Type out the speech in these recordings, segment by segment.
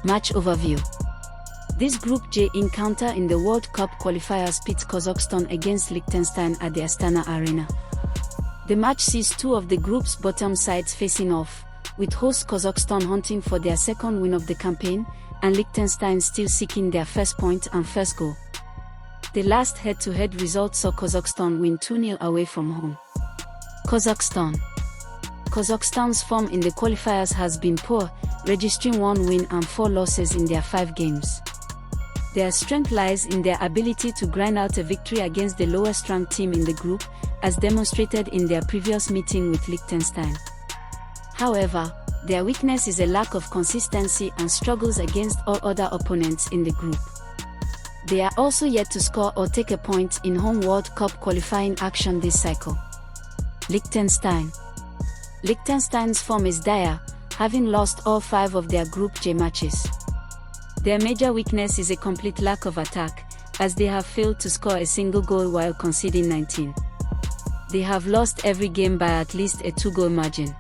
Match overview. This Group J encounter in the World Cup qualifiers pits Kazakhstan against Liechtenstein at the Astana Arena. The match sees two of the group's bottom sides facing off, with host Kazakhstan hunting for their second win of the campaign, and Liechtenstein still seeking their first point and first goal. The last head-to-head result saw Kazakhstan win 2-0 away from home. Kazakhstan's form in the qualifiers has been poor, registering 1 win and 4 losses in their 5 games. Their strength lies in their ability to grind out a victory against the lowest-ranked team in the group, as demonstrated in their previous meeting with Liechtenstein. However, their weakness is a lack of consistency and struggles against all other opponents in the group. They are also yet to score or take a point in home World Cup qualifying action this cycle. Liechtenstein's form is dire, having lost all 5 of their Group J matches. Their major weakness is a complete lack of attack, as they have failed to score a single goal while conceding 19. They have lost every game by at least a 2-goal margin.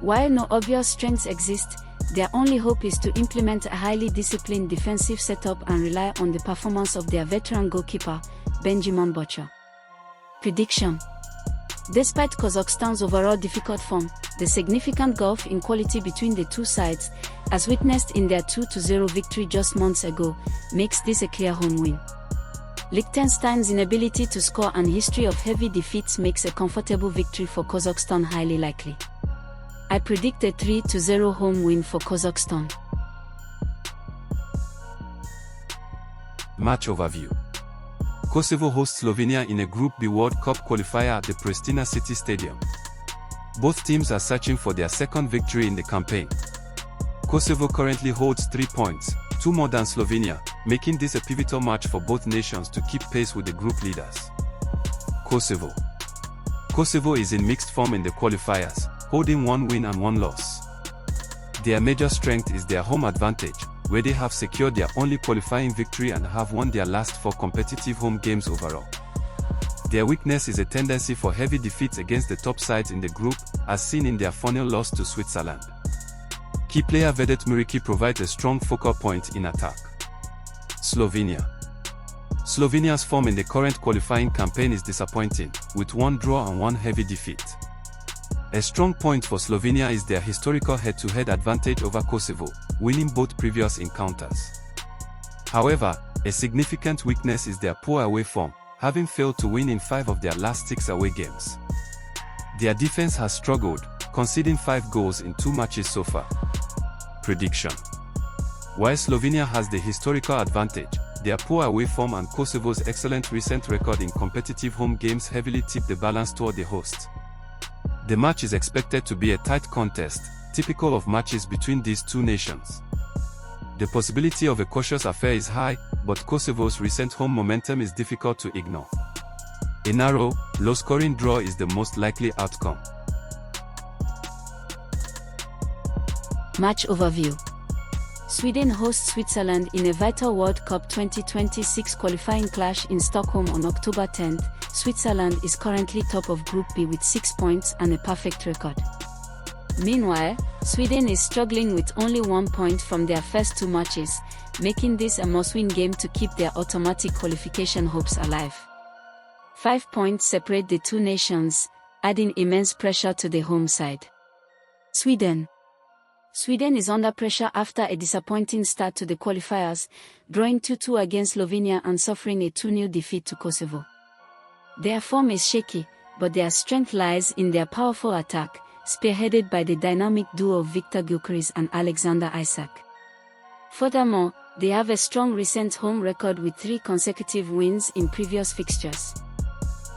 While no obvious strengths exist, their only hope is to implement a highly disciplined defensive setup and rely on the performance of their veteran goalkeeper, Benjamin Bettor. Prediction. Despite Kazakhstan's overall difficult form, the significant gulf in quality between the two sides, as witnessed in their 2-0 victory just months ago, makes this a clear home win. Liechtenstein's inability to score and history of heavy defeats makes a comfortable victory for Kazakhstan highly likely. I predict a 3-0 home win for Kazakhstan. Match overview. Kosovo hosts Slovenia in a Group B World Cup qualifier at the Pristina City Stadium. Both teams are searching for their second victory in the campaign. Kosovo currently holds 3 points, 2 more than Slovenia, making this a pivotal match for both nations to keep pace with the group leaders. Kosovo is in mixed form in the qualifiers, holding 1 win and 1 loss. Their major strength is their home advantage, where they have secured their only qualifying victory and have won their last 4 competitive home games overall. Their weakness is a tendency for heavy defeats against the top sides in the group, as seen in their 4-0 loss to Switzerland. Key player Vedat Muriqi provides a strong focal point in attack. Slovenia's form in the current qualifying campaign is disappointing, with 1 draw and 1 heavy defeat. A strong point for Slovenia is their historical head-to-head advantage over Kosovo, winning both previous encounters. However, a significant weakness is their poor away form, having failed to win in 5 of their last 6 away games. Their defense has struggled, conceding 5 goals in 2 matches so far. Prediction. While Slovenia has the historical advantage, their poor away form and Kosovo's excellent recent record in competitive home games heavily tip the balance toward the hosts. The match is expected to be a tight contest, typical of matches between these two nations. The possibility of a cautious affair is high, but Kosovo's recent home momentum is difficult to ignore. A narrow, low-scoring draw is the most likely outcome. Match overview. Sweden hosts Switzerland in a vital World Cup 2026 qualifying clash in Stockholm on October 10th. Switzerland is currently top of Group B with 6 points and a perfect record. Meanwhile, Sweden is struggling with only 1 point from their first 2 matches, making this a must-win game to keep their automatic qualification hopes alive. 5 points separate the two nations, adding immense pressure to the home side. Sweden is under pressure after a disappointing start to the qualifiers, drawing 2-2 against Slovenia and suffering a 2-0 defeat to Kosovo. Their form is shaky, but their strength lies in their powerful attack, spearheaded by the dynamic duo of Viktor Gyökeres and Alexander Isak. Furthermore, they have a strong recent home record with 3 consecutive wins in previous fixtures.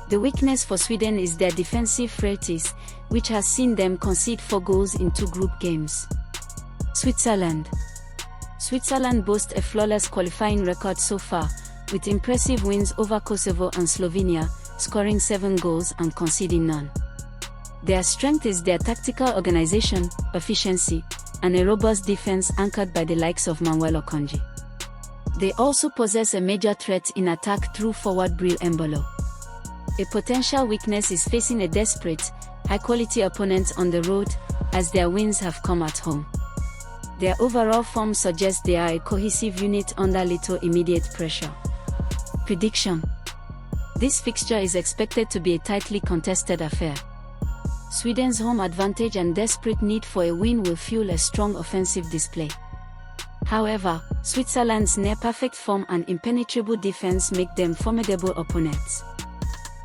The weakness for Sweden is their defensive frailties, which has seen them concede 4 goals in 2 group games. Switzerland boasts a flawless qualifying record so far, with impressive wins over Kosovo and Slovenia, scoring 7 goals and conceding none. Their strength is their tactical organization, efficiency, and a robust defense anchored by the likes of Manuel Okonji. They also possess a major threat in attack through forward Bril Embolo. A potential weakness is facing a desperate, high-quality opponent on the road, as their wins have come at home. Their overall form suggests they are a cohesive unit under little immediate pressure. Prediction: this fixture is expected to be a tightly contested affair. Sweden's home advantage and desperate need for a win will fuel a strong offensive display. However, Switzerland's near-perfect form and impenetrable defense make them formidable opponents.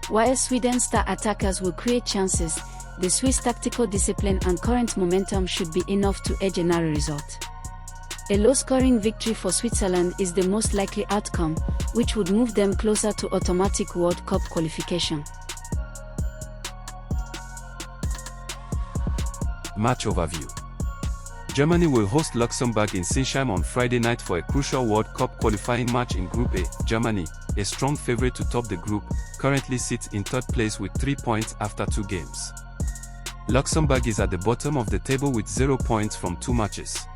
While Sweden's star attackers will create chances, the Swiss tactical discipline and current momentum should be enough to edge a narrow result. A low-scoring victory for Switzerland is the most likely outcome, which would move them closer to automatic World Cup qualification. Match overview. Germany will host Luxembourg in Sinsheim on Friday night for a crucial World Cup qualifying match in Group A. Germany, a strong favorite to top the group, currently sits in third place with 3 points after 2 games. Luxembourg is at the bottom of the table with 0 points from 2 matches.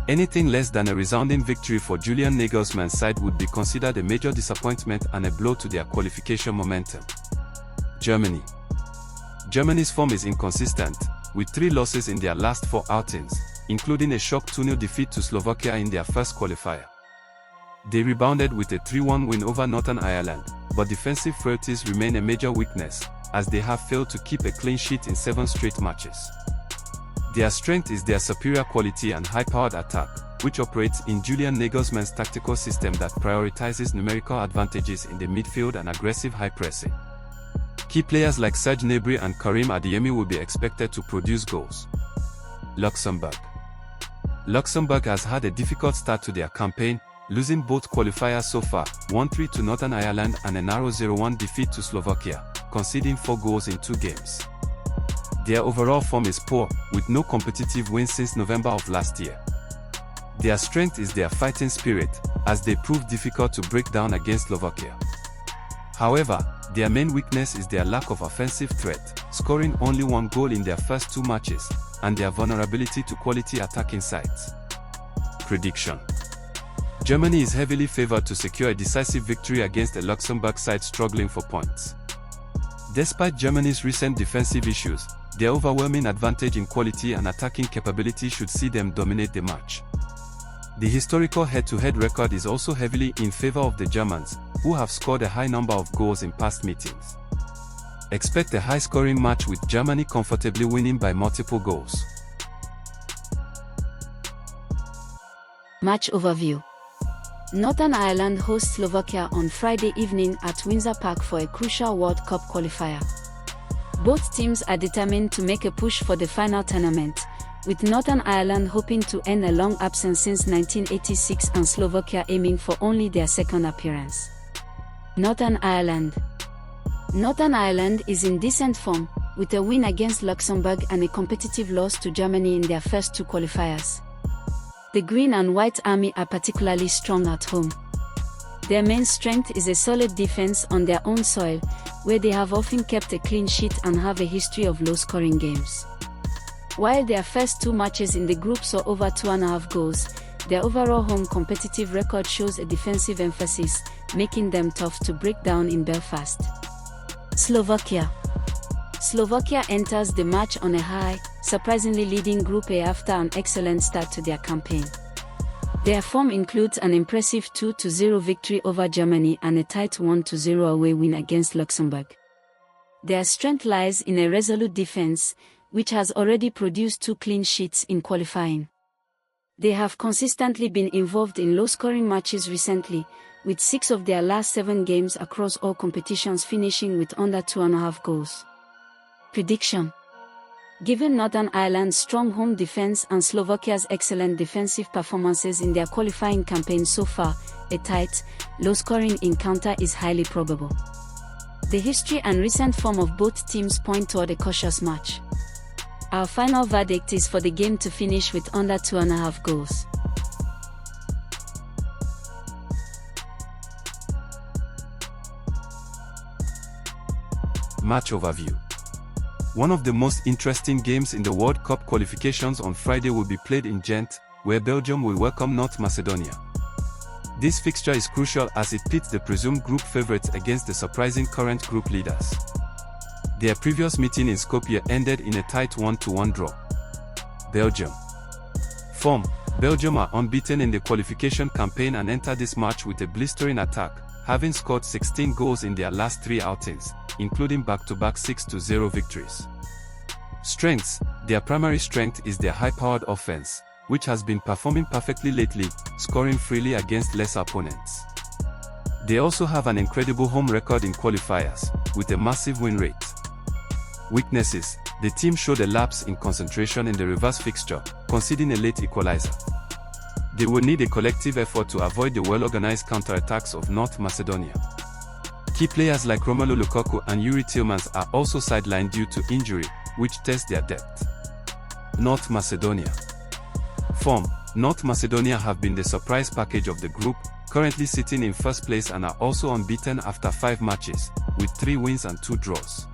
Anything less than a resounding victory for Julian Nagelsmann's side would be considered a major disappointment and a blow to their qualification momentum. Germany. Germany's form is inconsistent, with 3 losses in their last 4 outings, including a shock 2-0 defeat to Slovakia in their first qualifier. They rebounded with a 3-1 win over Northern Ireland, but defensive frailties remain a major weakness, as they have failed to keep a clean sheet in 7 straight matches. Their strength is their superior quality and high-powered attack, which operates in Julian Nagelsmann's tactical system that prioritizes numerical advantages in the midfield and aggressive high pressing. Key players like Serge Gnabry and Karim Adeyemi will be expected to produce goals. Luxembourg. Luxembourg has had a difficult start to their campaign, losing both qualifiers so far, 1-3 to Northern Ireland and a narrow 0-1 defeat to Slovakia, conceding 4 goals in 2 games. Their overall form is poor, with no competitive wins since November of last year. Their strength is their fighting spirit, as they proved difficult to break down against Slovakia. However, their main weakness is their lack of offensive threat, scoring only 1 goal in their first 2 matches, and their vulnerability to quality attacking sides. Prediction: Germany is heavily favored to secure a decisive victory against a Luxembourg side struggling for points. Despite Germany's recent defensive issues, their overwhelming advantage in quality and attacking capability should see them dominate the match. The historical head-to-head record is also heavily in favor of the Germans, who have scored a high number of goals in past meetings. Expect a high-scoring match with Germany comfortably winning by multiple goals. Match overview. Northern Ireland hosts Slovakia on Friday evening at Windsor Park for a crucial World Cup qualifier. Both teams are determined to make a push for the final tournament, with Northern Ireland hoping to end a long absence since 1986 and Slovakia aiming for only their second appearance. Northern Ireland. Northern Ireland is in decent form, with a win against Luxembourg and a competitive loss to Germany in their first 2 qualifiers. The Green and White Army are particularly strong at home. Their main strength is a solid defense on their own soil, where they have often kept a clean sheet and have a history of low-scoring games. While their first 2 matches in the group saw over 2.5 goals, their overall home competitive record shows a defensive emphasis, making them tough to break down in Belfast. Slovakia. Slovakia enters the match on a high, surprisingly leading Group A after an excellent start to their campaign. Their form includes an impressive 2-0 victory over Germany and a tight 1-0 away win against Luxembourg. Their strength lies in a resolute defense, which has already produced 2 clean sheets in qualifying. They have consistently been involved in low-scoring matches recently, with 6 of their last 7 games across all competitions finishing with under 2.5 goals. Prediction: given Northern Ireland's strong home defense and Slovakia's excellent defensive performances in their qualifying campaign so far, a tight, low-scoring encounter is highly probable. The history and recent form of both teams point toward a cautious match. Our final verdict is for the game to finish with under 2.5 goals. Match overview. One of the most interesting games in the World Cup qualifications on Friday will be played in Ghent, where Belgium will welcome North Macedonia. This fixture is crucial as it pits the presumed group favourites against the surprising current group leaders. Their previous meeting in Skopje ended in a tight 1-1 draw. Belgium. Form: Belgium are unbeaten in the qualification campaign and enter this match with a blistering attack, having scored 16 goals in their last 3 outings, including back-to-back 6-0 victories. Strengths: their primary strength is their high-powered offense, which has been performing perfectly lately, scoring freely against lesser opponents. They also have an incredible home record in qualifiers, with a massive win rate. Weaknesses: the team showed a lapse in concentration in the reverse fixture, conceding a late equalizer. They will need a collective effort to avoid the well-organized counterattacks of North Macedonia. Key players like Romelu Lukaku and Yuri Tillmans are also sidelined due to injury, which tests their depth. North Macedonia. Form: North Macedonia have been the surprise package of the group, currently sitting in first place and are also unbeaten after 5 matches, with 3 wins and 2 draws.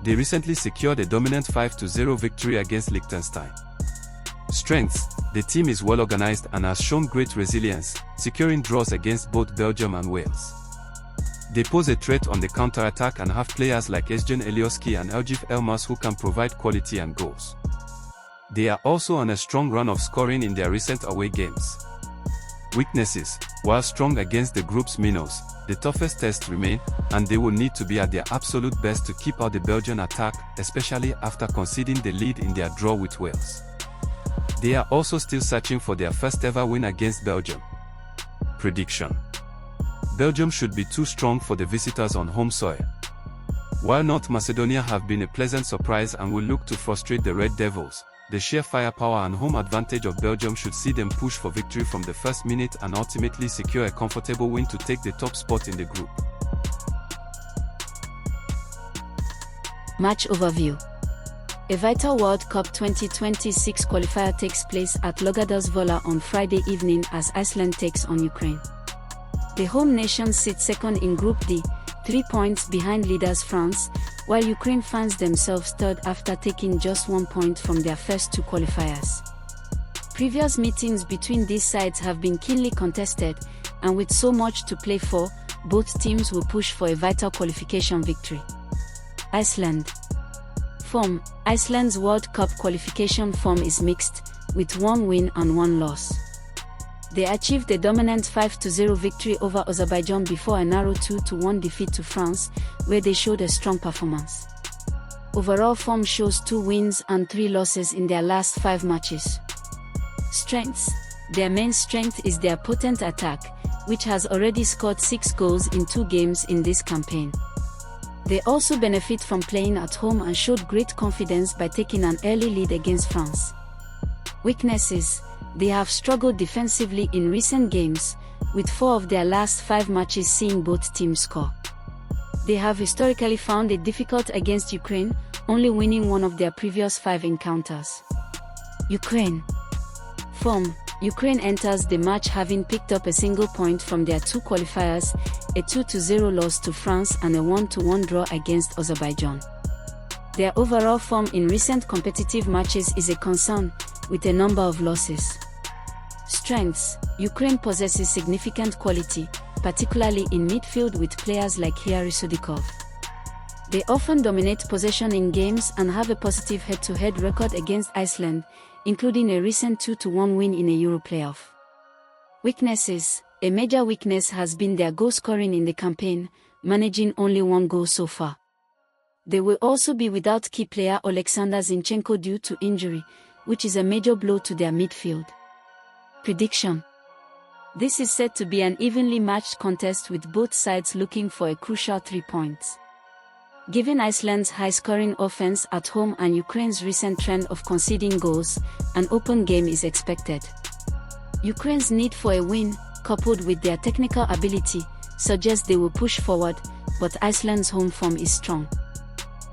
They recently secured a dominant 5-0 victory against Liechtenstein. Strengths: the team is well organized and has shown great resilience, securing draws against both Belgium and Wales. They pose a threat on the counter-attack and have players like Özcan Elioski and Elgif Elmas who can provide quality and goals. They are also on a strong run of scoring in their recent away games. Weaknesses: while strong against the group's minnows, the toughest tests remain, and they will need to be at their absolute best to keep out the Belgian attack, especially after conceding the lead in their draw with Wales. They are also still searching for their first ever win against Belgium. Prediction: Belgium should be too strong for the visitors on home soil. While North Macedonia have been a pleasant surprise and will look to frustrate the Red Devils, the sheer firepower and home advantage of Belgium should see them push for victory from the first minute and ultimately secure a comfortable win to take the top spot in the group. Match overview. A vital World Cup 2026 qualifier takes place at Logados Vola on Friday evening as Iceland takes on Ukraine. The home nation sits second in Group D, 3 points behind leaders France, while Ukraine finds themselves third after taking just 1 point from their first 2 qualifiers. Previous meetings between these sides have been keenly contested, and with so much to play for, both teams will push for a vital qualification victory. Iceland. Form: Iceland's World Cup qualification form is mixed, with 1 win and 1 loss. They achieved a dominant 5-0 victory over Azerbaijan before a narrow 2-1 defeat to France, where they showed a strong performance. Overall form shows 2 wins and 3 losses in their last 5 matches. Strengths: their main strength is their potent attack, which has already scored 6 goals in 2 games in this campaign. They also benefit from playing at home and showed great confidence by taking an early lead against France. Weaknesses: they have struggled defensively in recent games, with 4 of their last 5 matches seeing both teams score. They have historically found it difficult against Ukraine, only winning 1 of their previous 5 encounters. Ukraine. Form: Ukraine enters the match having picked up a single point from their 2 qualifiers, a 2-0 loss to France and a 1-1 draw against Azerbaijan. Their overall form in recent competitive matches is a concern, with a number of losses. Strengths: Ukraine possesses significant quality, particularly in midfield with players like Hyari Sudikov. They often dominate possession in games and have a positive head-to-head record against Iceland, including a recent 2-1 win in a Euro playoff. Weaknesses: a major weakness has been their goal scoring in the campaign, managing only 1 goal so far. They will also be without key player Oleksandr Zinchenko due to injury, which is a major blow to their midfield. Prediction: this is said to be an evenly matched contest with both sides looking for a crucial 3 points. Given Iceland's high-scoring offense at home and Ukraine's recent trend of conceding goals, an open game is expected. Ukraine's need for a win, coupled with their technical ability, suggests they will push forward, but Iceland's home form is strong.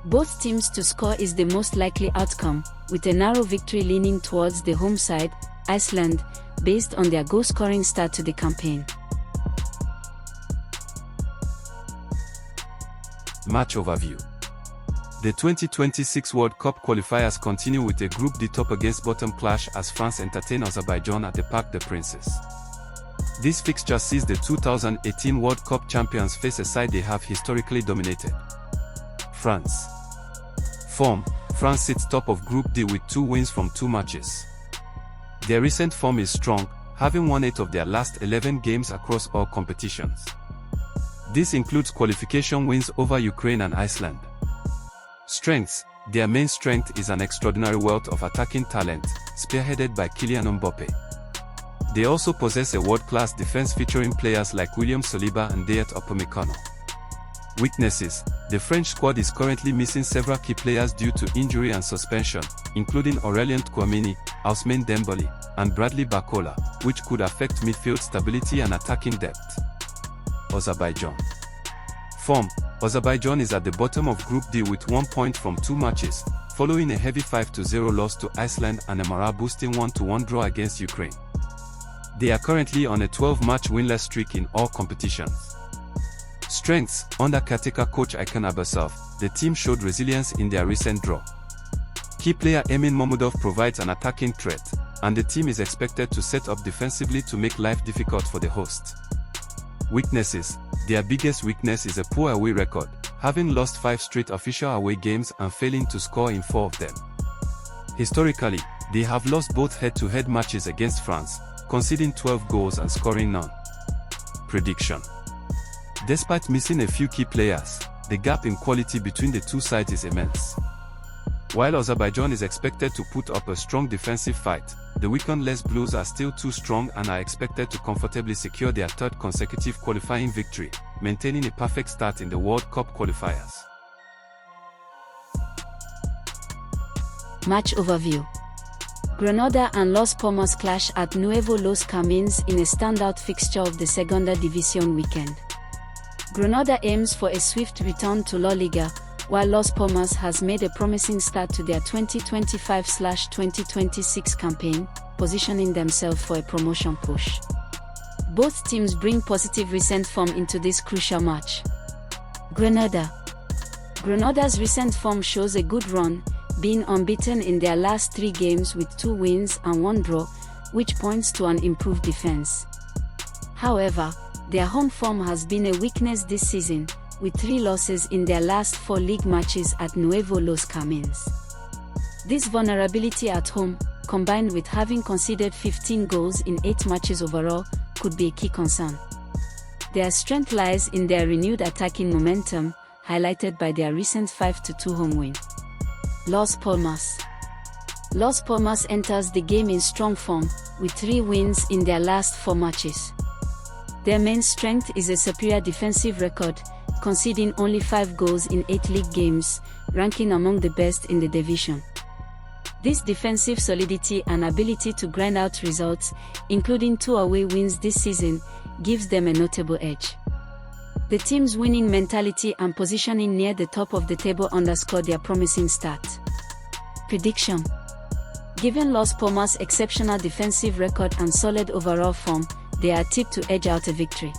Both teams to score is the most likely outcome, with a narrow victory leaning towards the home side, Iceland, based on their goal-scoring start to the campaign. Match overview. The 2026 World Cup qualifiers continue with a Group D top against bottom clash as France entertain Azerbaijan at the Parc des Princes. This fixture sees the 2018 World Cup champions face a side they have historically dominated. France. Form: France sits top of Group D with 2 wins from 2 matches. Their recent form is strong, having won 8 of their last 11 games across all competitions. This includes qualification wins over Ukraine and Iceland. Strengths: their main strength is an extraordinary wealth of attacking talent, spearheaded by Kylian Mbappé. They also possess a world-class defense featuring players like William Saliba and Dayot Upamecano. Weaknesses: the French squad is currently missing several key players due to injury and suspension, including Aurélien Tchouaméni, Ousmane Dembélé, and Bradley Barcola, which could affect midfield stability and attacking depth. Azerbaijan. Form: Azerbaijan is at the bottom of Group D with 1 point from 2 matches, following a heavy 5-0 loss to Iceland and a morale-boosting 1-1 draw against Ukraine. They are currently on a 12-match winless streak in all competitions. Strengths: under caretaker coach Aykan Abbasov, the team showed resilience in their recent draw. Key player Emin Momodov provides an attacking threat, and the team is expected to set up defensively to make life difficult for the host. Weaknesses: their biggest weakness is a poor away record, having lost 5 straight official away games and failing to score in 4 of them. Historically, they have lost both head-to-head matches against France, conceding 12 goals and scoring none. Prediction: despite missing a few key players, the gap in quality between the two sides is immense. While Azerbaijan is expected to put up a strong defensive fight, the weakened-less Blues are still too strong and are expected to comfortably secure their 3rd consecutive qualifying victory, maintaining a perfect start in the World Cup qualifiers. Match overview. Granada and Los Palmas clash at Nuevo Los Camins in a standout fixture of the Segunda División weekend. Granada aims for a swift return to La Liga, while Los Palmas has made a promising start to their 2025/2026 campaign, positioning themselves for a promotion push. Both teams bring positive recent form into this crucial match. Granada's recent form shows a good run, being unbeaten in their last 3 games with 2 wins and 1 draw, which points to an improved defense. However, their home form has been a weakness this season, with 3 losses in their last 4 league matches at Nuevo Los Camins. This vulnerability at home, combined with having conceded 15 goals in 8 matches overall, could be a key concern. Their strength lies in their renewed attacking momentum, highlighted by their recent 5-2 home win. Los Palmas enters the game in strong form, with 3 wins in their last 4 matches. Their main strength is a superior defensive record, conceding only 5 goals in 8 league games, ranking among the best in the division. This defensive solidity and ability to grind out results, including 2 away wins this season, gives them a notable edge. The team's winning mentality and positioning near the top of the table underscore their promising start. Prediction: given Los Palmas' exceptional defensive record and solid overall form, they are tipped to edge out a victory.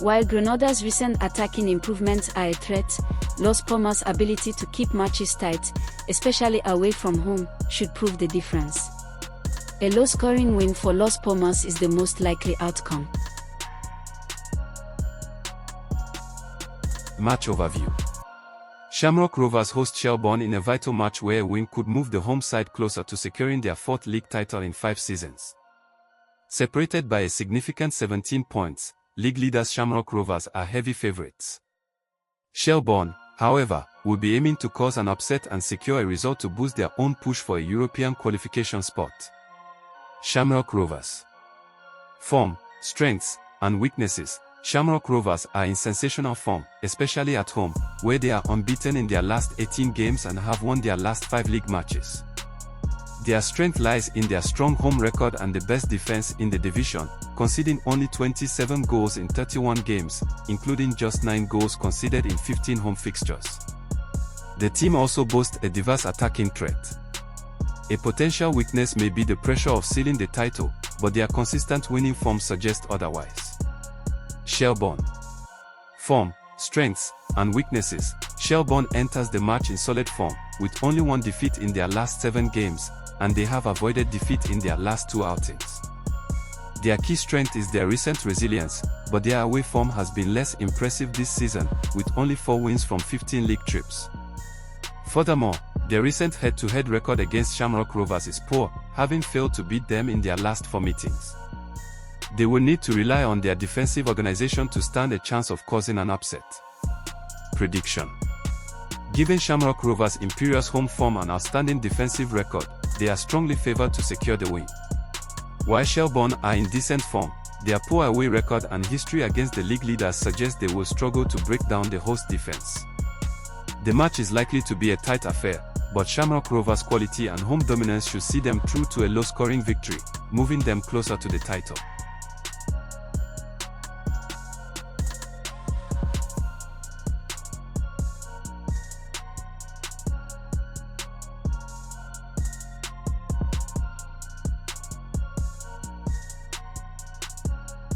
While Granada's recent attacking improvements are a threat, Los Palmas' ability to keep matches tight, especially away from home, should prove the difference. A low-scoring win for Los Palmas is the most likely outcome. Match overview. Shamrock Rovers host Shelbourne in a vital match where a win could move the home side closer to securing their 4th league title in 5 seasons. Separated by a significant 17 points, league leaders Shamrock Rovers are heavy favourites. Shelbourne, however, will be aiming to cause an upset and secure a result to boost their own push for a European qualification spot. Shamrock Rovers. Form, strengths, and weaknesses. Shamrock Rovers are in sensational form, especially at home, where they are unbeaten in their last 18 games and have won their last 5 league matches. Their strength lies in their strong home record and the best defense in the division, conceding only 27 goals in 31 games, including just 9 goals conceded in 15 home fixtures. The team also boasts a diverse attacking threat. A potential weakness may be the pressure of sealing the title, but their consistent winning form suggests otherwise. Shelbourne. Form, strengths, and weaknesses. Shelbourne enters the match in solid form, with only 1 defeat in their last 7 games, and they have avoided defeat in their last 2 outings. Their key strength is their recent resilience, but their away form has been less impressive this season, with only 4 wins from 15 league trips. Furthermore, Their recent head-to-head record against Shamrock Rovers is poor, having failed to beat them in their last 4 meetings. They will need to rely on their defensive organization to stand a chance of causing an upset. Prediction: given Shamrock Rovers' imperious home form and outstanding defensive record, they are strongly favored to secure the win. While Shelbourne are in decent form, their poor away record and history against the league leaders suggest they will struggle to break down the host defense. The match is likely to be a tight affair, but Shamrock Rovers' quality and home dominance should see them through to a low-scoring victory, moving them closer to the title.